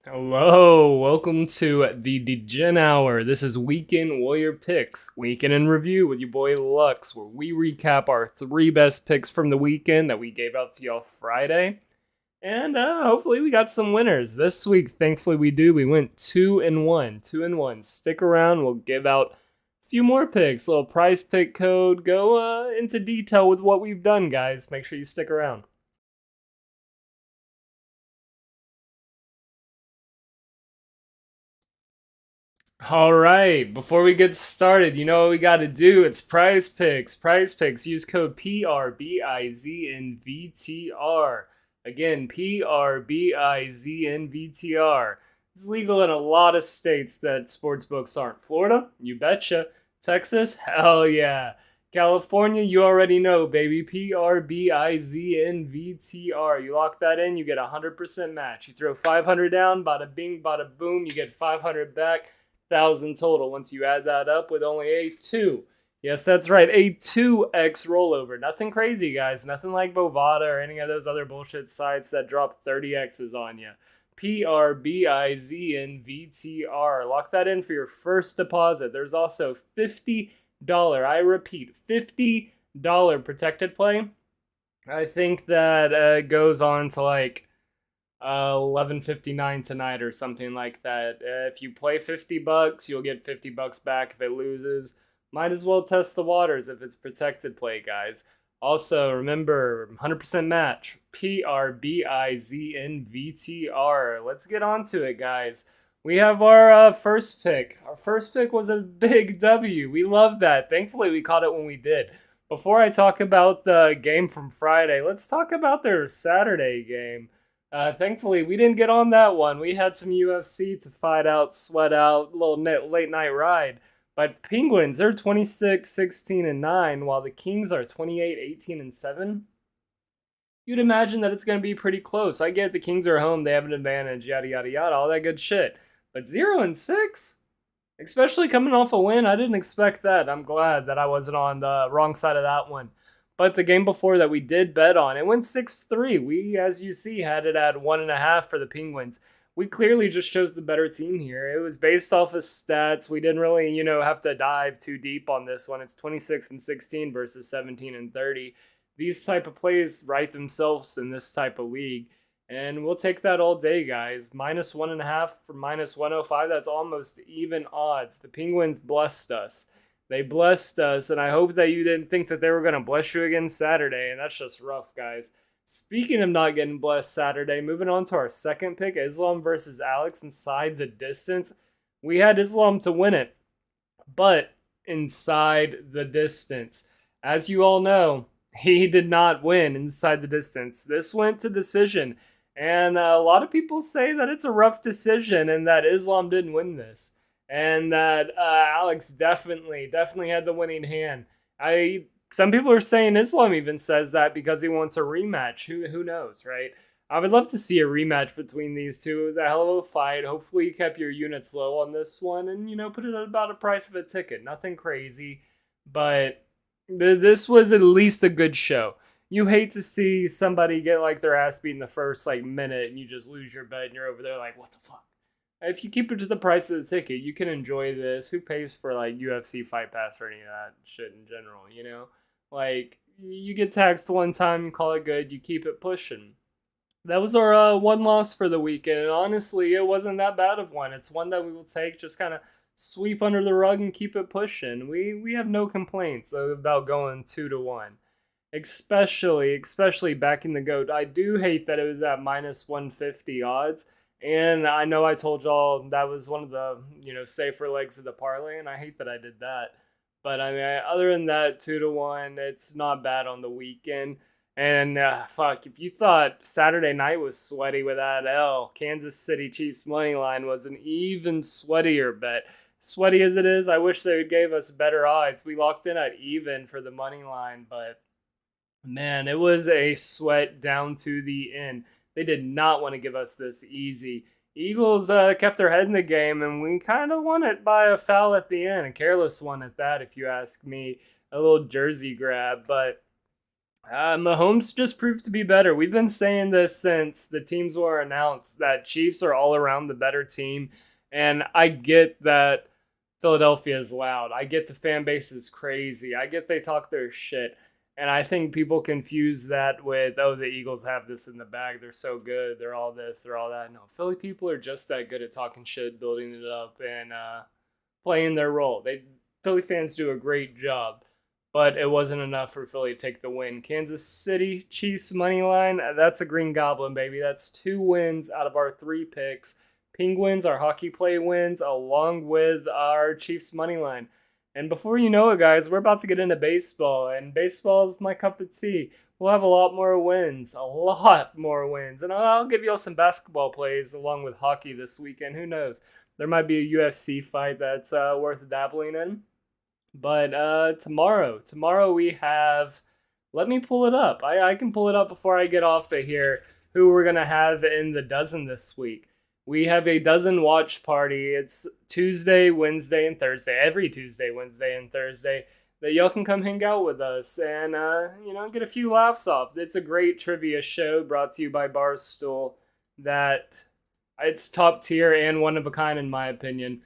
Hello, welcome to the Degen Hour. This is Weekend Warrior Picks, Weekend in Review with your boy Lux, where we recap our three best picks from the weekend that we gave out to y'all Friday. And hopefully we got some winners. This week, thankfully we do. We went 2-1. 2-1. Stick around, we'll give out a few more picks, little prize pick code. Go into detail with what we've done, guys. Make sure you stick around. All right, before we get started, you know what we got to do? It's Prize Picks. Prize Picks. Use code PRBIZNVTR. Again, PRBIZNVTR. It's legal in a lot of states that sports books aren't. Florida, you betcha. Texas, hell yeah. California, you already know, baby. PRBIZNVTR. You lock that in, you get a 100% match. You throw 500 down, bada bing, bada boom, you get 500 back. 1,000 total once you add that up with only a 2. Yes, that's right, a 2x rollover. Nothing crazy, guys. Nothing like Bovada or any of those other bullshit sites that drop 30x's on you. PRBIZNVTR. Lock that in for your first deposit. There's also $50, I repeat, $50 protected play. I think that goes on to like 11:59 tonight or something like that. If you play $50, you'll get $50 back. If it loses, might as well test the waters if it's protected play, guys. Also, remember 100% match. PRBIZNVTR. Let's get on to it, guys. We have our first pick. Our first pick was a big W. We love that. Thankfully, we caught it when we did. Before I talk about the game from Friday, let's talk about their Saturday game. Thankfully, we didn't get on that one. We had some UFC to fight out, sweat out, a little late night ride. But Penguins, they're 26, 16, and 9, while the Kings are 28, 18, and 7. You'd imagine that it's going to be pretty close. I get the Kings are home, they have an advantage, yada, yada, yada, all that good shit. But 0 and 6? Especially coming off a win, I didn't expect that. I'm glad that I wasn't on the wrong side of that one. But the game before that we did bet on, it went 6-3. We, as you see, had it at 1.5 for the Penguins. We clearly just chose the better team here. It was based off of stats. We didn't really, have to dive too deep on this one. It's 26 and 16 versus 17 and 30. These type of plays write themselves in this type of league. And we'll take that all day, guys. -1.5 for -105. That's almost even odds. The Penguins blessed us. They blessed us, and I hope that you didn't think that they were going to bless you again Saturday, and that's just rough, guys. Speaking of not getting blessed Saturday, moving on to our second pick, Islam versus Alex inside the distance. We had Islam to win it, but inside the distance. As you all know, he did not win inside the distance. This went to decision, and a lot of people say that it's a rough decision and that Islam didn't win this. And that Alex definitely had the winning hand. Some people are saying Islam even says that because he wants a rematch. Who knows, right? I would love to see a rematch between these two. It was a hell of a fight. Hopefully, you kept your units low on this one, and put it at about a price of a ticket. Nothing crazy, but this was at least a good show. You hate to see somebody get like their ass beat in the first like minute, and you just lose your bet, and you're over there like, what the fuck? If you keep it to the price of the ticket, you can enjoy this. Who pays for like UFC Fight Pass or any of that shit in general, Like, you get taxed one time, call it good, you keep it pushing. That was our one loss for the weekend, and honestly, it wasn't that bad of one. It's one that we will take, just kind of sweep under the rug and keep it pushing. We have no complaints about going 2-1. Especially back in the GOAT. I do hate that it was at -150 odds. And I know I told y'all that was one of the, safer legs of the parlay, and I hate that I did that. But I mean, other than that, 2-1, it's not bad on the weekend. And fuck, if you thought Saturday night was sweaty with that L, Kansas City Chiefs money line was an even sweatier bet. Sweaty as it is, I wish they would gave us better odds. We locked in at even for the money line, but man, it was a sweat down to the end. They did not want to give us this easy. Eagles kept their head in the game, and we kind of won it by a foul at the end. A careless one at that, if you ask me. A little jersey grab. But Mahomes just proved to be better. We've been saying this since the teams were announced that Chiefs are all around the better team. And I get that Philadelphia is loud. I get the fan base is crazy. I get they talk their shit. And I think people confuse that with, oh, the Eagles have this in the bag. They're so good. They're all this, they're all that. No, Philly people are just that good at talking shit, building it up, and playing their role. Philly fans do a great job, but it wasn't enough for Philly to take the win. Kansas City Chiefs money line, that's a Green Goblin, baby. That's 2 wins out of our 3 picks. Penguins, our hockey play wins, along with our Chiefs money line. And before you know it, guys, we're about to get into baseball, and baseball is my cup of tea. We'll have a lot more wins, and I'll give you all some basketball plays along with hockey this weekend. Who knows? There might be a UFC fight that's worth dabbling in. But tomorrow we have. Let me pull it up. I can pull it up before I get off of here. Who we're gonna have in the dozen this week? We have a dozen watch party. It's Tuesday, Wednesday, and Thursday. Every Tuesday, Wednesday, and Thursday that y'all can come hang out with us and get a few laughs off. It's a great trivia show brought to you by Barstool. That it's top tier and one of a kind in my opinion.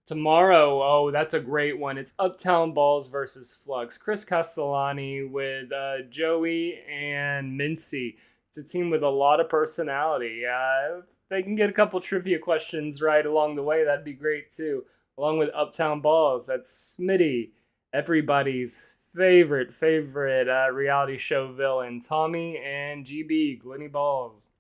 Tomorrow, oh, that's a great one. It's Uptown Balls versus Flux. Chris Castellani with Joey and Mincy. It's a team with a lot of personality. If they can get a couple trivia questions right along the way, that'd be great too. Along with Uptown Balls, that's Smitty, everybody's favorite reality show villain, Tommy and GB, Glenny Balls.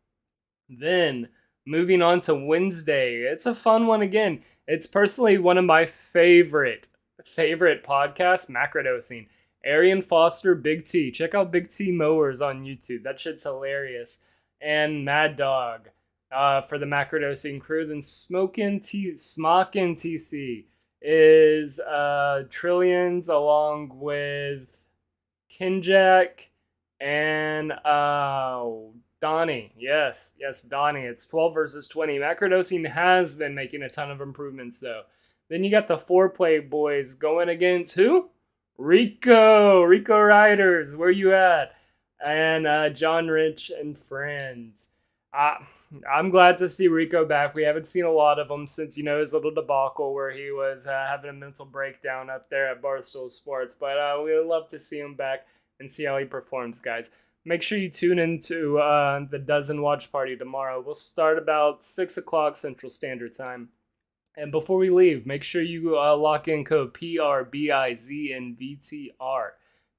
Then, moving on to Wednesday, it's a fun one again. It's personally one of my favorite podcasts, Macrodosing. Arian Foster, Big T. Check out Big T Mowers on YouTube. That shit's hilarious. And Mad Dog for the Macrodosing crew. Then Smockin' TC is Trillions along with Kinjack and Donnie. Yes, Donnie. It's 12 versus 20. Macrodosing has been making a ton of improvements, though. Then you got the Foreplay boys going against who? Rico Riders. Where you at? And John Rich and friends. I'm glad to see Rico back. We haven't seen a lot of him since, his little debacle where he was having a mental breakdown up there at Barstool Sports. But we would love to see him back and see how he performs, guys. Make sure you tune into the Dozen Watch Party tomorrow. We'll start about 6 o'clock Central Standard Time. And before we leave, make sure you lock in code PRBIZNVTR.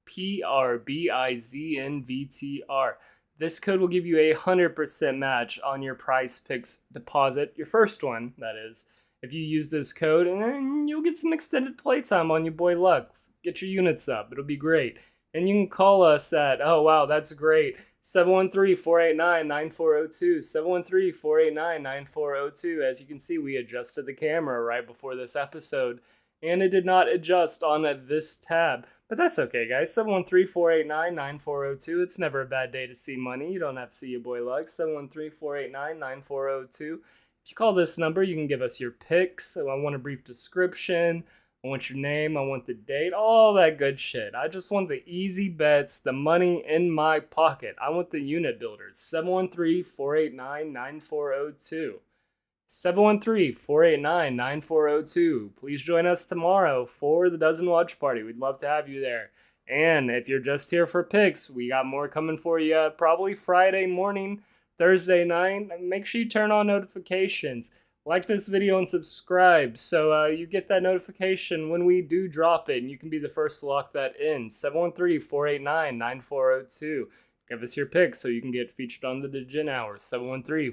PRBIZNVTR. This code will give you a 100% match on your Prize Picks deposit, your first one, that is. If you use this code, and then you'll get some extended playtime on your boy Lux. Get your units up. It'll be great. And you can call us at, oh wow, that's great, 713-489-9402, 713-489-9402. As you can see, we adjusted the camera right before this episode, and it did not adjust on this tab. But that's okay, guys. 713-489-9402. It's never a bad day to see money. You don't have to see your boy Lux. 713-489-9402. If you call this number, you can give us your picks. I want a brief description. I want your name, I want the date, all that good shit. I just want the easy bets, the money in my pocket. I want the unit builders. 713-489-9402. 713-489-9402. Please join us tomorrow for the Dozen Watch Party. We'd love to have you there. And if you're just here for picks, we got more coming for you probably Friday morning, Thursday night. Make sure you turn on notifications. Like this video and subscribe so you get that notification when we do drop it, and you can be the first to lock that in. 713-489-9402. Give us your picks so you can get featured on the Degen Hour. 713-489.